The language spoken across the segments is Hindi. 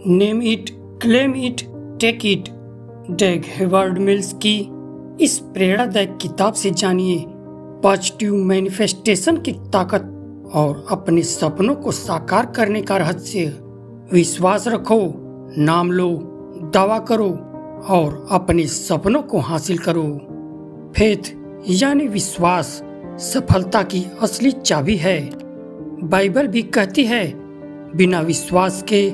Name it, claim it, take it. Dag Heward Mills की इस प्रेरणादायक किताब से जानिए पॉजिटिव मैनिफेस्टेशन की ताकत और अपने सपनों को साकार करने का रहस्य। विश्वास रखो, नाम लो, दावा करो और अपने सपनों को हासिल करो। फेथ यानी विश्वास सफलता की असली चाबी है। बाइबल भी कहती है, बिना विश्वास के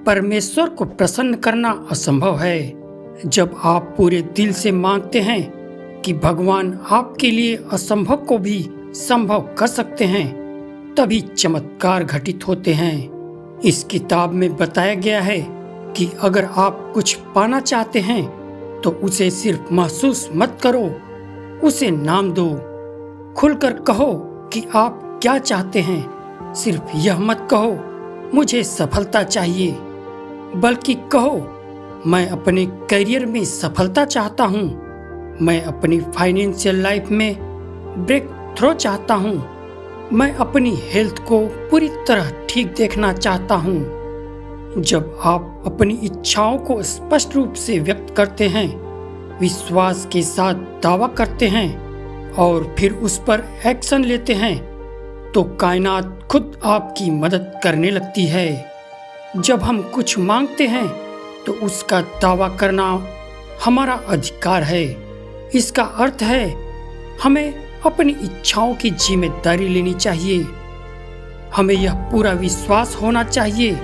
परमेश्वर को प्रसन्न करना असंभव है। जब आप पूरे दिल से मांगते हैं कि भगवान आपके लिए असंभव को भी संभव कर सकते हैं, तभी चमत्कार घटित होते हैं। इस किताब में बताया गया है कि अगर आप कुछ पाना चाहते हैं तो उसे सिर्फ महसूस मत करो, उसे नाम दो। खुलकर कहो कि आप क्या चाहते हैं। सिर्फ यह मत कहो मुझे सफलता चाहिए, बल्कि कहो मैं अपने करियर में सफलता चाहता हूँ, मैं अपनी फाइनेंशियल लाइफ में ब्रेक थ्रो चाहता हूँ, मैं अपनी हेल्थ को पूरी तरह ठीक देखना चाहता हूँ। जब आप अपनी इच्छाओं को स्पष्ट रूप से व्यक्त करते हैं, विश्वास के साथ दावा करते हैं और फिर उस पर एक्शन लेते हैं, तो कायनात खुद आपकी मदद करने लगती है। जब हम कुछ मांगते हैं तो उसका दावा करना हमारा अधिकार है। इसका अर्थ है हमें अपनी इच्छाओं की जिम्मेदारी लेनी चाहिए। हमें यह पूरा विश्वास होना चाहिए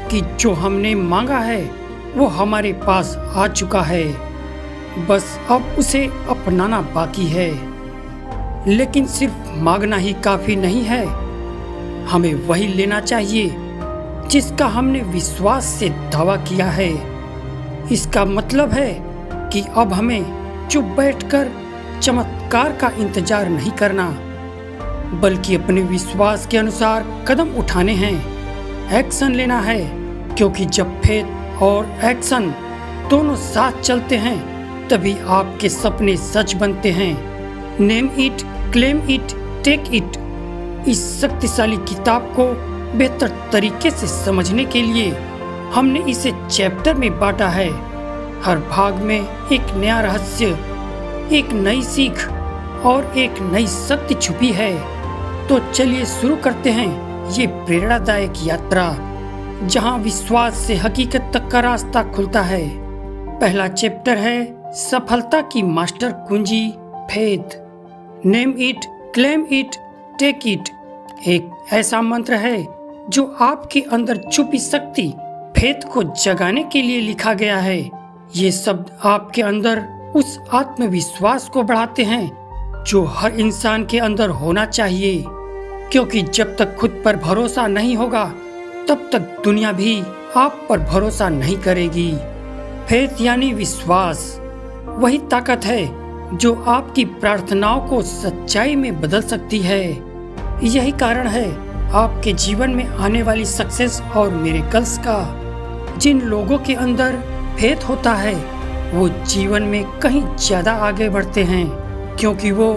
कि जो हमने मांगा है वो हमारे पास आ चुका है, बस अब उसे अपनाना बाकी है। लेकिन सिर्फ मांगना ही काफी नहीं है, हमें वही लेना चाहिए जिसका हमने विश्वास से दावा किया है। इसका मतलब है कि अब हमें चुप बैठकर चमत्कार का इंतजार नहीं करना, बल्कि अपने विश्वास के अनुसार कदम उठाने हैं, एक्शन लेना है। क्योंकि जब फेथ और एक्शन दोनों साथ चलते हैं, तभी आपके सपने सच बनते हैं। Name it, claim it, take it. इस शक्तिशाली किताब को बेहतर तरीके से समझने के लिए हमने इसे चैप्टर में बांटा है। हर भाग में एक नया रहस्य, एक नई सीख और एक नई शक्ति छुपी है। तो चलिए शुरू करते हैं ये प्रेरणादायक यात्रा, जहां विश्वास से हकीकत तक का रास्ता खुलता है। पहला चैप्टर है सफलता की मास्टर कुंजी, faith. Name it, claim it, take it एक ऐसा मंत्र है जो आपके अंदर छुपी शक्ति फेथ को जगाने के लिए लिखा गया है। ये शब्द आपके अंदर उस आत्मविश्वास को बढ़ाते हैं जो हर इंसान के अंदर होना चाहिए, क्योंकि जब तक खुद पर भरोसा नहीं होगा तब तक दुनिया भी आप पर भरोसा नहीं करेगी। फेथ यानी विश्वास, वही ताकत है जो आपकी प्रार्थनाओं को सच्चाई में बदल सकती है। यही कारण है आपके जीवन में आने वाली सक्सेस और मिरेकल्स का। जिन लोगों के अंदर फेथ होता है वो जीवन में कहीं ज्यादा आगे बढ़ते हैं, क्योंकि वो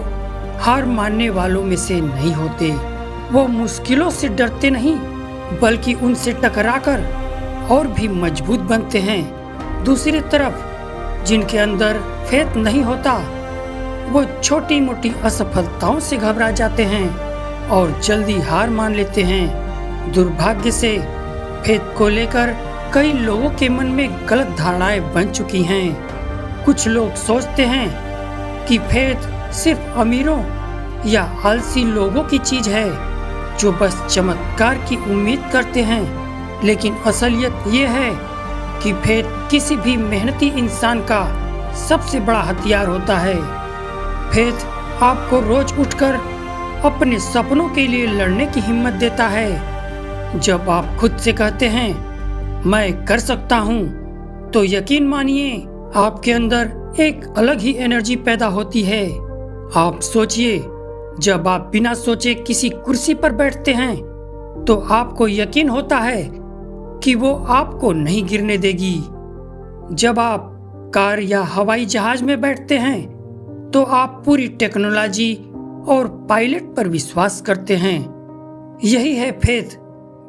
हार मानने वालों में से नहीं होते। वो मुश्किलों से डरते नहीं, बल्कि उनसे टकराकर और भी मजबूत बनते हैं। दूसरी तरफ जिनके अंदर फेथ नहीं होता, वो छोटी मोटी असफलताओं से घबरा जाते हैं और जल्दी हार मान लेते हैं। दुर्भाग्य से फेथ को लेकर कई लोगों के मन में गलत धारणाएं बन चुकी हैं। कुछ लोग सोचते हैं कि फेथ सिर्फ अमीरों या आलसी लोगों की चीज है जो बस चमत्कार की उम्मीद करते हैं, लेकिन असलियत ये है कि फेथ किसी भी मेहनती इंसान का सबसे बड़ा हथियार होता है। फेथ आपको रोज उठकर अपने सपनों के लिए लड़ने की हिम्मत देता है। जब आप खुद से कहते हैं मैं कर सकता हूँ, तो यकीन मानिए आपके अंदर एक अलग ही एनर्जी पैदा होती है। आप सोचिए, जब आप बिना सोचे किसी कुर्सी पर बैठते हैं तो आपको यकीन होता है कि वो आपको नहीं गिरने देगी। जब आप कार या हवाई जहाज में बैठते हैं तो आप पूरी टेक्नोलॉजी और पायलट पर विश्वास करते हैं। यही है फेथ,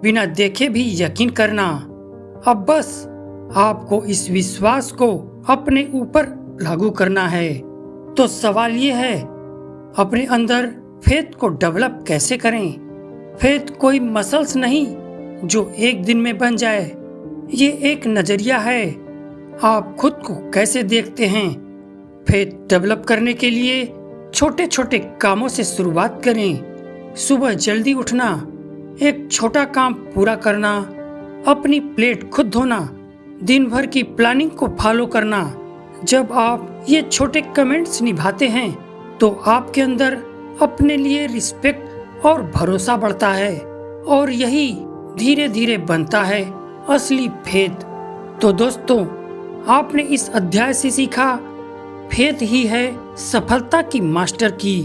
बिना देखे भी यकीन करना। अब बस आपको इस विश्वास को अपने ऊपर लागू करना है। तो सवाल ये है, अपने अंदर फेथ को डेवलप कैसे करें? फेथ कोई मसल्स नहीं जो एक दिन में बन जाए, ये एक नजरिया है। आप खुद को कैसे देखते हैं? फेथ डेवलप करने के लिए छोटे छोटे कामों से शुरुआत करें। सुबह जल्दी उठना, एक छोटा काम पूरा करना, अपनी प्लेट खुद धोना, दिन भर की प्लानिंग को फॉलो करना। जब आप ये छोटे कमेंट्स निभाते हैं तो आपके अंदर अपने लिए रिस्पेक्ट और भरोसा बढ़ता है, और यही धीरे धीरे बनता है असली फेथ। तो दोस्तों, आपने इस अध्याय से सीखा, फेथ ही है सफलता की मास्टर की।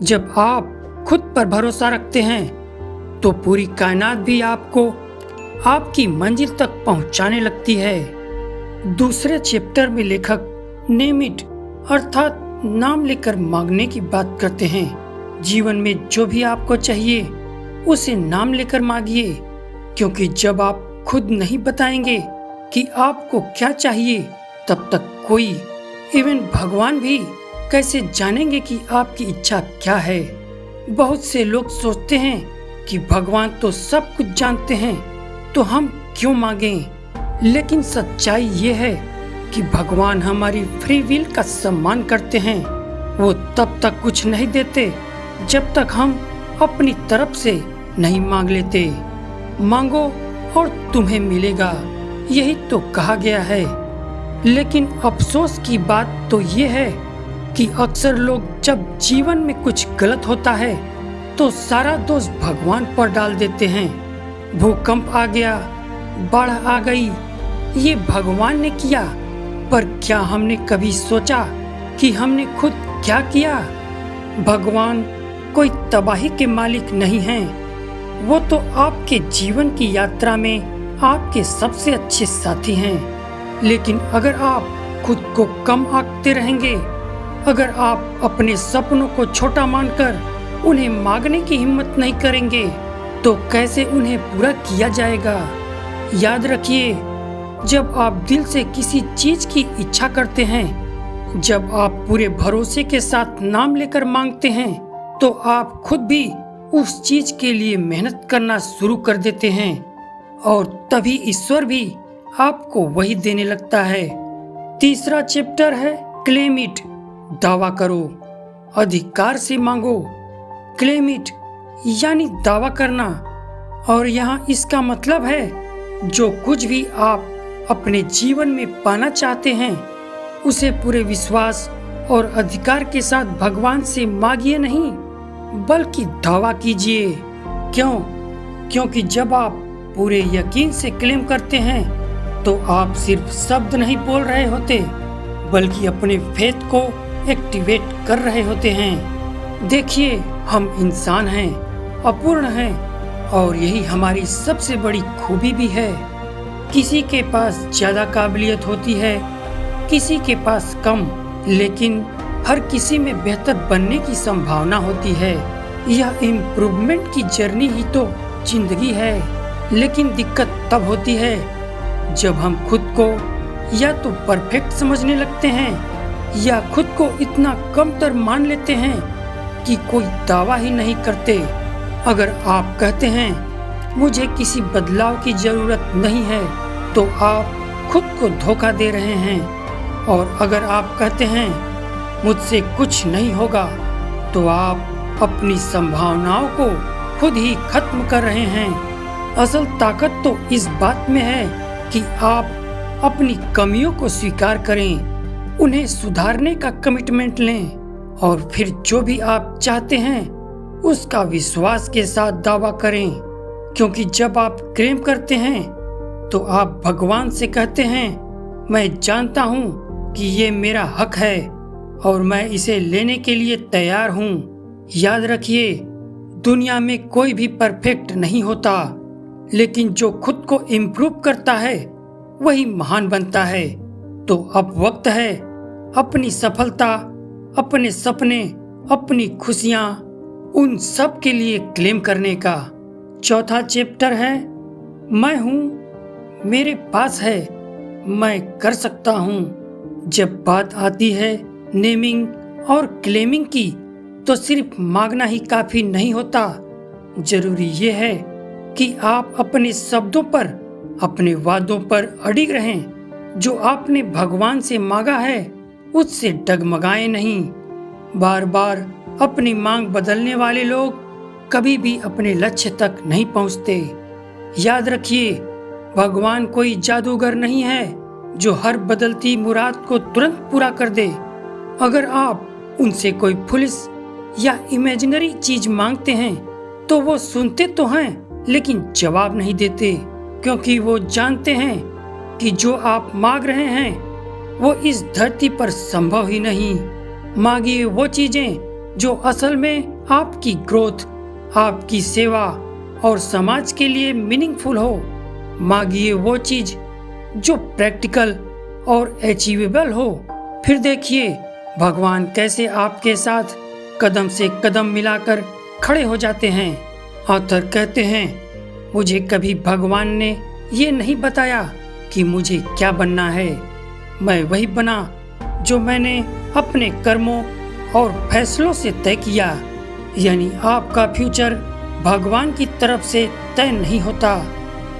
जब आप खुद पर भरोसा रखते हैं तो पूरी कायनात भी आपको आपकी मंजिल तक पहुंचाने लगती है। दूसरे चैप्टर में लेखक नेम इट अर्थात नाम लेकर मांगने की बात करते हैं। जीवन में जो भी आपको चाहिए उसे नाम लेकर मांगिए, क्योंकि जब आप खुद नहीं बताएंगे कि आपको क्या चाहिए, तब तक कोई, इवन भगवान भी कैसे जानेंगे कि आपकी इच्छा क्या है। बहुत से लोग सोचते हैं कि भगवान तो सब कुछ जानते हैं, तो हम क्यों मांगें? लेकिन सच्चाई ये है कि भगवान हमारी फ्री विल का सम्मान करते हैं। वो तब तक कुछ नहीं देते जब तक हम अपनी तरफ से नहीं मांग लेते। मांगो और तुम्हें मिलेगा, यही तो कहा गया है। लेकिन अफसोस की बात तो ये है कि अक्सर लोग जब जीवन में कुछ गलत होता है तो सारा दोष भगवान पर डाल देते हैं। भूकंप आ गया, बाढ़ आ गई, ये भगवान ने किया, पर क्या हमने कभी सोचा कि हमने खुद क्या किया? भगवान कोई तबाही के मालिक नहीं हैं, वो तो आपके जीवन की यात्रा में आपके सबसे अच्छे साथी हैं। लेकिन अगर आप खुद को कम आंकते रहेंगे, अगर आप अपने सपनों को छोटा मानकर उन्हें मांगने की हिम्मत नहीं करेंगे, तो कैसे उन्हें पूरा किया जाएगा? याद रखिए, जब आप दिल से किसी चीज की इच्छा करते हैं, जब आप पूरे भरोसे के साथ नाम लेकर मांगते हैं, तो आप खुद भी उस चीज के लिए मेहनत करना शुरू कर देते हैं, और तभी ईश्वर भी आपको वही देने लगता है। तीसरा चैप्टर है क्लेम इट, दावा करो, अधिकार से मांगो। क्लेम इट यानी दावा करना, और यहाँ इसका मतलब है जो कुछ भी आप अपने जीवन में पाना चाहते हैं, उसे पूरे विश्वास और अधिकार के साथ भगवान से मांगिए नहीं, बल्कि दावा कीजिए। क्यों? क्योंकि जब आप पूरे यकीन से क्लेम करते हैं तो आप सिर्फ शब्द नहीं बोल रहे होते, बल्कि अपने फेथ को एक्टिवेट कर रहे होते हैं। देखिए, हम इंसान हैं, अपूर्ण हैं, और यही हमारी सबसे बड़ी खूबी भी है। किसी के पास ज्यादा काबिलियत होती है, किसी के पास कम, लेकिन हर किसी में बेहतर बनने की संभावना होती है। यह इम्प्रूवमेंट की जर्नी ही तो जिंदगी है। लेकिन दिक्कत तब होती है जब हम खुद को या तो परफेक्ट समझने लगते हैं, या खुद को इतना कमतर मान लेते हैं कि कोई दावा ही नहीं करते। अगर आप कहते हैं मुझे किसी बदलाव की जरूरत नहीं है, तो आप खुद को धोखा दे रहे हैं। और अगर आप कहते हैं मुझसे कुछ नहीं होगा, तो आप अपनी संभावनाओं को खुद ही खत्म कर रहे हैं। असल ताकत तो इस बात में है कि आप अपनी कमियों को स्वीकार करें, उन्हें सुधारने का कमिटमेंट लें, और फिर जो भी आप चाहते हैं उसका विश्वास के साथ दावा करें। क्योंकि जब आप क्लेम करते हैं तो आप भगवान से कहते हैं, मैं जानता हूँ कि ये मेरा हक है और मैं इसे लेने के लिए तैयार हूँ। याद रखिए, दुनिया में कोई भी परफेक्ट नहीं होता, लेकिन जो खुद को इम्प्रूव करता है वही महान बनता है। तो अब वक्त है अपनी सफलता, अपने सपने, अपनी खुशियाँ, उन सब के लिए क्लेम करने का। चौथा चैप्टर है मैं हूँ, मेरे पास है, मैं कर सकता हूँ। जब बात आती है नेमिंग और क्लेमिंग की, तो सिर्फ मांगना ही काफी नहीं होता। जरूरी ये है कि आप अपने शब्दों पर, अपने वादों पर अडिग रहें। जो आपने भगवान से मांगा है उससे डगमगाएं नहीं। बार बार अपनी मांग बदलने वाले लोग कभी भी अपने लक्ष्य तक नहीं पहुंचते। याद रखिए, भगवान कोई जादूगर नहीं है जो हर बदलती मुराद को तुरंत पूरा कर दे। अगर आप उनसे कोई फुलिश या इमेजिनरी चीज मांगते हैं तो वो सुनते तो हैं लेकिन जवाब नहीं देते, क्योंकि वो जानते हैं कि जो आप मांग रहे हैं वो इस धरती पर संभव ही नहीं। मांगिए वो चीजें जो असल में आपकी ग्रोथ, आपकी सेवा और समाज के लिए मीनिंगफुल हो। मांगिए वो चीज जो प्रैक्टिकल और अचीवेबल हो। फिर देखिए भगवान कैसे आपके साथ कदम से कदम मिलाकर खड़े हो जाते हैं। ऑथर कहते हैं, मुझे कभी भगवान ने ये नहीं बताया कि मुझे क्या बनना है। मैं वही बना जो मैंने अपने कर्मों और फैसलों से तय किया। यानी आपका फ्यूचर भगवान की तरफ से तय नहीं होता,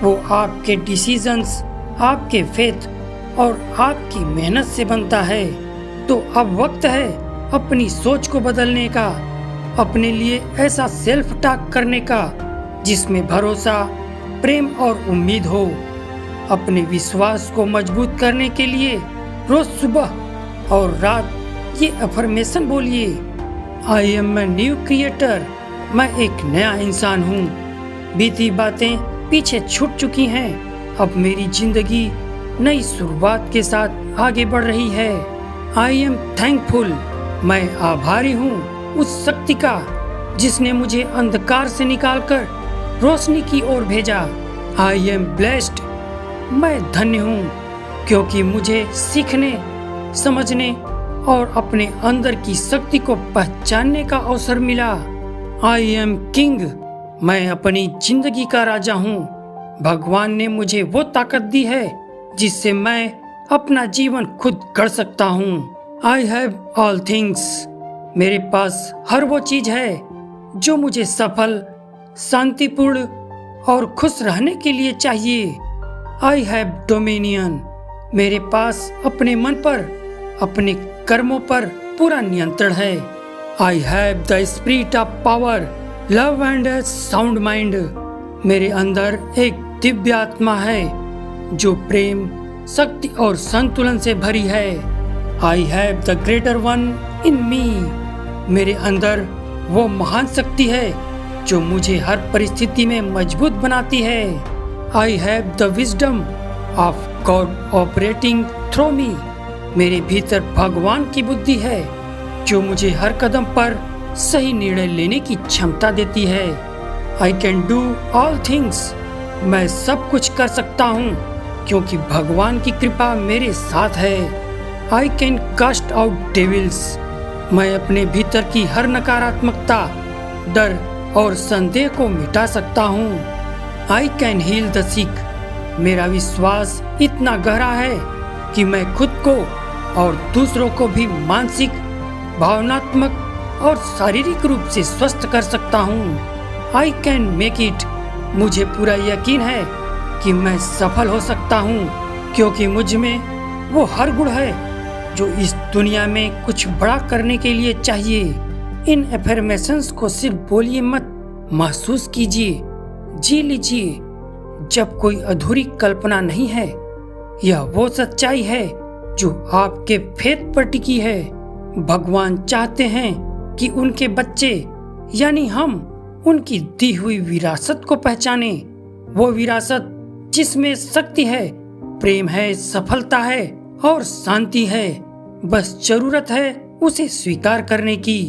वो आपके डिसीजंस, आपके फेथ और आपकी मेहनत से बनता है। तो अब वक्त है अपनी सोच को बदलने का, अपने लिए ऐसा सेल्फ टॉक करने का जिसमें भरोसा, प्रेम और उम्मीद हो। अपने विश्वास को मजबूत करने के लिए रोज सुबह और रात ये अफर्मेशन बोलिए, I am a new creator. मैं एक नया इंसान हूँ। बीती बातें पीछे छूट चुकी हैं। अब मेरी जिंदगी नई शुरुआत के साथ आगे बढ़ रही है। I am thankful. मैं आभारी हूँ उस शक्ति का जिसने मुझे अंधकार से निकालकर रोशनी की ओर भेजा। I am blessed. मैं धन्य हूँ क्योंकि मुझे सीखने, समझने और अपने अंदर की शक्ति को पहचानने का अवसर मिला। I am king. मैं अपनी जिंदगी का राजा हूँ। भगवान ने मुझे वो ताकत दी है जिससे मैं अपना जीवन खुद गढ़ सकता हूँ। I have all things. मेरे पास हर वो चीज है जो मुझे सफल, शांतिपूर्ण और खुश रहने के लिए चाहिए। I have dominion. मेरे पास अपने मन पर, अपने कर्मों पर पूरा नियंत्रण है। I have the spirit of power, love and A sound mind. मेरे अंदर एक दिव्य आत्मा है जो प्रेम, शक्ति और संतुलन से भरी है। I have the greater one in me. मेरे अंदर वो महान शक्ति है जो मुझे हर परिस्थिति में मजबूत बनाती है। I have the wisdom of God operating through me. मेरे भीतर भगवान की बुद्धि है जो मुझे हर कदम पर सही निर्णय लेने की क्षमता देती है। I can do all things. मैं सब कुछ कर सकता हूँ क्योंकि भगवान की कृपा मेरे साथ है। I can cast out devils. मैं अपने भीतर की हर नकारात्मकता, डर और संदेह को मिटा सकता हूँ। आई कैन हील द सिक। मेरा विश्वास इतना गहरा है कि मैं खुद को और दूसरों को भी मानसिक, भावनात्मक और शारीरिक रूप से स्वस्थ कर सकता हूँ। I can make it. मुझे पूरा यकीन है कि मैं सफल हो सकता हूँ क्योंकि मुझ में वो हर गुण है जो इस दुनिया में कुछ बड़ा करने के लिए चाहिए। इन एफर्मेशंस को सिर्फ बोलिए मत, महसूस कीजिए, जी लीजिए। जब कोई अधूरी कल्पना नहीं है, यह वो सच्चाई है जो आपके फेथ पर टिकी है। भगवान चाहते हैं कि उनके बच्चे यानी हम उनकी दी हुई विरासत को पहचाने। वो विरासत जिसमें शक्ति है, प्रेम है, सफलता है और शांति है। बस जरूरत है उसे स्वीकार करने की।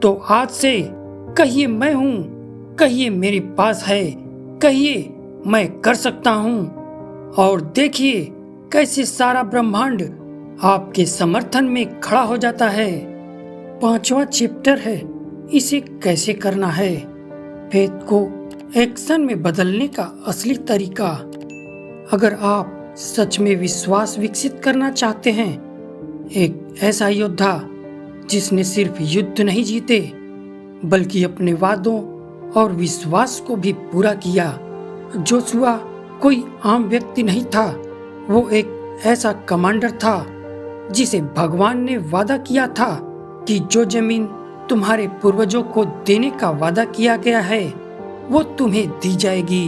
तो आज से कहिए मैं हूँ, कहिए मेरे पास है, कहिए मैं कर सकता हूँ और देखिए कैसे सारा ब्रह्मांड आपके समर्थन में खड़ा हो जाता है। 5वां चैप्टर है, इसे कैसे करना है। फेथ को एक्शन में बदलने का असली तरीका। अगर आप सच में विश्वास विकसित करना चाहते हैं, एक ऐसा योद्धा जिसने सिर्फ युद्ध नहीं जीते बल्कि अपने वादों और विश्वास को भी पूरा किया। जोशुआ कोई आम व्यक्ति नहीं था, वो एक ऐसा कमांडर था जिसे भगवान ने वादा किया था कि जो जमीन तुम्हारे पूर्वजों को देने का वादा किया गया है वो तुम्हें दी जाएगी।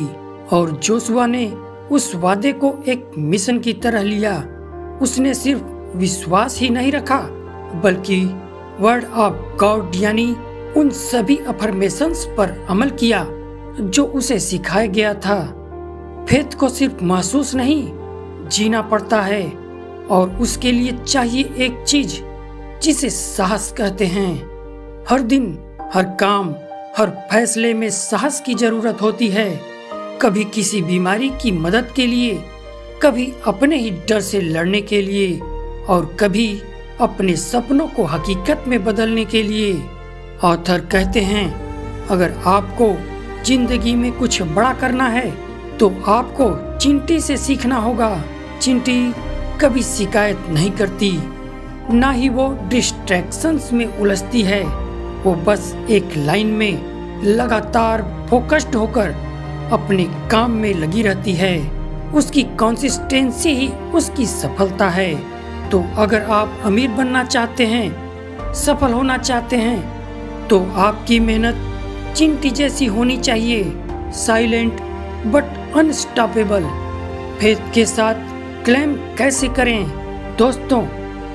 और जोशुआ ने उस वादे को एक मिशन की तरह लिया। उसने सिर्फ विश्वास ही नहीं रखा बल्कि वर्ड ऑफ गॉड यानी उन सभी अफर्मेशंस पर अमल किया जो उसे सिखाया गया था। फेथ को सिर्फ महसूस नहीं, जीना पड़ता है, और उसके लिए चाहिए एक चीज जिसे साहस कहते हैं। हर दिन, हर काम, हर फैसले में साहस की जरूरत होती है। कभी किसी बीमारी की मदद के लिए, कभी अपने ही डर से लड़ने के लिए, और कभी अपने सपनों को हकीकत में बदलने के लिए। ऑथर कहते हैं, अगर आपको जिंदगी में कुछ बड़ा करना है तो आपको चिंटी से सीखना होगा। चिंटी कभी शिकायत नहीं करती, ना ही वो डिस्ट्रैक्शंस में उलझती है। वो बस एक लाइन में लगातार फोकस्ड होकर अपने काम में लगी रहती है। उसकी कंसिस्टेंसी ही उसकी सफलता है। तो अगर आप अमीर बनना चाहते हैं, सफल होना चाहते हैं, तो आपकी मेहनत चिंटी जैसी होनी चाहिए, साइलेंट बट अनस्टॉपेबल। फेथ के साथ क्लेम कैसे करें? दोस्तों,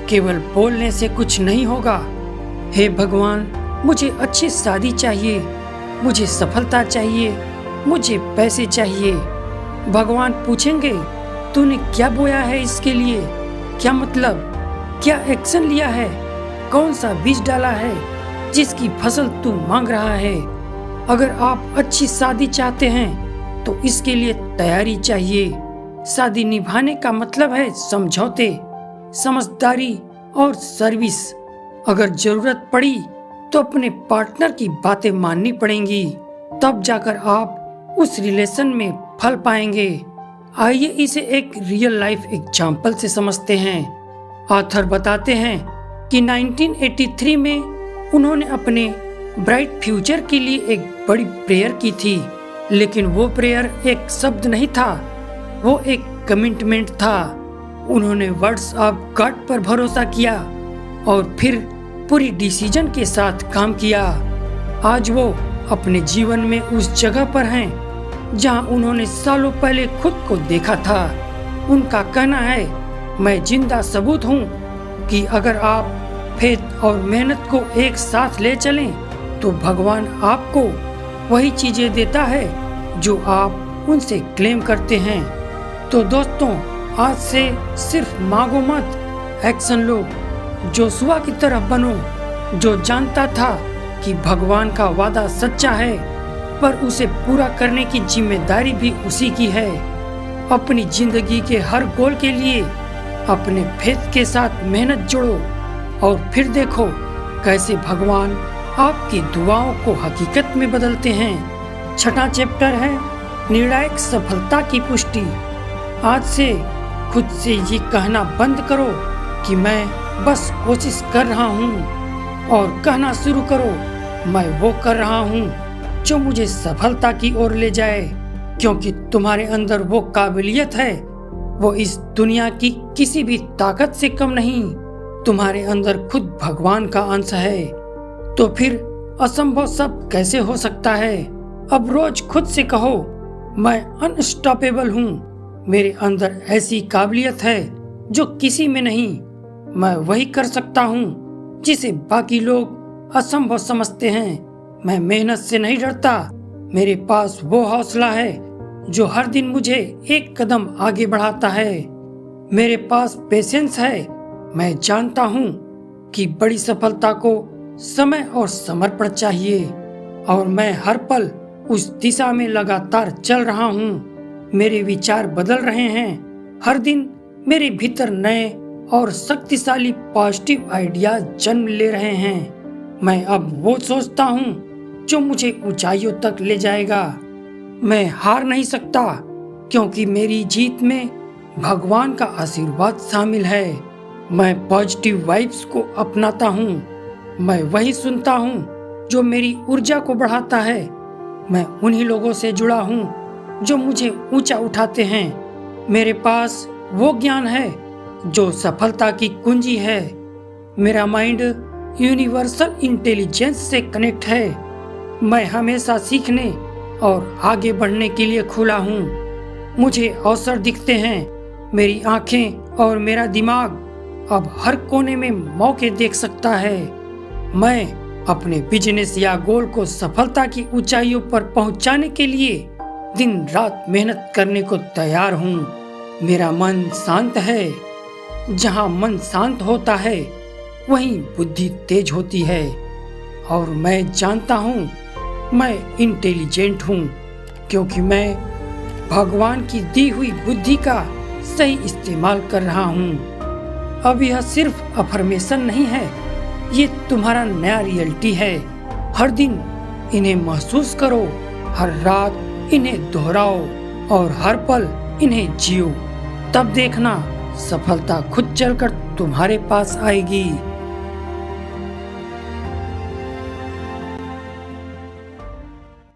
केवल बोलने से कुछ नहीं होगा। हे भगवान, मुझे अच्छी शादी चाहिए, मुझे सफलता चाहिए, मुझे पैसे चाहिए। भगवान पूछेंगे, तूने क्या बोया है इसके लिए? क्या मतलब? क्या एक्शन लिया है? कौन सा बीज डाला है जिसकी फसल तू मांग रहा है? अगर आप अच्छी शादी चाहते हैं तो इसके लिए तैयारी चाहिए। शादी निभाने का मतलब है समझौते, समझदारी और सर्विस। अगर जरूरत पड़ी तो अपने पार्टनर की बातें माननी पड़ेंगी, तब जाकर आप उस रिलेशन में फल पाएंगे। आइए इसे एक रियल लाइफ एग्जाम्पल से समझते हैं। ऑथर बताते हैं कि 1983 में उन्होंने अपने ब्राइट फ्यूचर के लिए एक बड़ी प्रेयर की थी, लेकिन वो प्रेयर एक शब्द नहीं था, वो एक कमिटमेंट था। उन्होंने वर्ड्स ऑफ गॉड पर भरोसा किया और फिर पूरी डिसीजन के साथ काम किया। आज वो अपने जीवन में उस जगह पर हैं जहां उन्होंने सालों पहले खुद को देखा था। उनका कहना है, मैं जिंदा सबूत हूं कि अगर आप फेथ और मेहनत को एक साथ ले चलें तो भगवान आपको वही चीजें देता है जो आप उनसे क्लेम करते हैं। तो दोस्तों, आज से सिर्फ मांगो मत, एक्शन लो। जोशुआ की तरह बनो, जो जानता था कि भगवान का वादा सच्चा है, पर उसे पूरा करने की जिम्मेदारी भी उसी की है। अपनी जिंदगी के हर गोल के लिए अपने फेथ के साथ मेहनत जोड़ो और फिर देखो कैसे भगवान आपकी दुआओं को हकीकत में बदलते हैं। छठा चैप्टर है निर्णायक सफलता की पुष्टि। आज से खुद से ये कहना बंद करो कि मैं बस कोशिश कर रहा हूँ, और कहना शुरू करो, मैं वो कर रहा हूँ जो मुझे सफलता की ओर ले जाए, क्योंकि तुम्हारे अंदर वो काबिलियत है, वो इस दुनिया की किसी भी ताकत से कम नहीं। तुम्हारे अंदर खुद भगवान का अंश है, तो फिर असंभव सब कैसे हो सकता है? अब रोज खुद से कहो, मैं अनस्टॉपेबल हूँ, मेरे अंदर ऐसी काबिलियत है जो किसी में नहीं। मैं वही कर सकता हूँ जिसे बाकी लोग असंभव समझते हैं। मैं मेहनत से नहीं डरता, मेरे पास वो हौसला है जो हर दिन मुझे एक कदम आगे बढ़ाता है। मेरे पास पेशेंस है, मैं जानता हूँ कि बड़ी सफलता को समय और समर्पण चाहिए, और मैं हर पल उस दिशा में लगातार चल रहा हूँ। मेरे विचार बदल रहे हैं, हर दिन मेरे भीतर नए और शक्तिशाली पॉजिटिव आइडियाज जन्म ले रहे हैं। मैं अब वो सोचता हूँ जो मुझे ऊंचाइयों तक ले जाएगा। मैं हार नहीं सकता, क्योंकि मेरी जीत में भगवान का आशीर्वाद शामिल है। मैं पॉजिटिव वाइब्स को अपनाता हूँ। मैं वही सुनता हूँ जो मेरी ऊर्जा को बढ़ाता है। मैं उन्हीं लोगों से जुड़ा हूँ जो मुझे ऊंचा उठाते हैं। मेरे पास वो ज्ञान है जो सफलता की कुंजी है। मेरा माइंड यूनिवर्सल इंटेलिजेंस से कनेक्ट है। मैं हमेशा सीखने और आगे बढ़ने के लिए खुला हूँ। मुझे अवसर दिखते हैं। मेरी आंखें और मेरा दिमाग अब हर कोने में मौके देख सकता है। मैं अपने बिजनेस या गोल को सफलता की ऊंचाइयों पर पहुंचाने के लिए दिन रात मेहनत करने को तैयार हूँ। मेरा मन शांत है। जहाँ मन शांत होता है वहीं बुद्धि तेज होती है। और मैं जानता हूँ मैं इंटेलिजेंट हूँ, क्योंकि मैं भगवान की दी हुई बुद्धि का सही इस्तेमाल कर रहा हूँ। अब यह सिर्फ अफर्मेशन नहीं है, ये तुम्हारा नया रियलिटी है। हर दिन इन्हें महसूस करो, हर रात इन्हें दोहराओ और हर पल इन्हें जियो। तब देखना सफलता खुद चलकर तुम्हारे पास आएगी।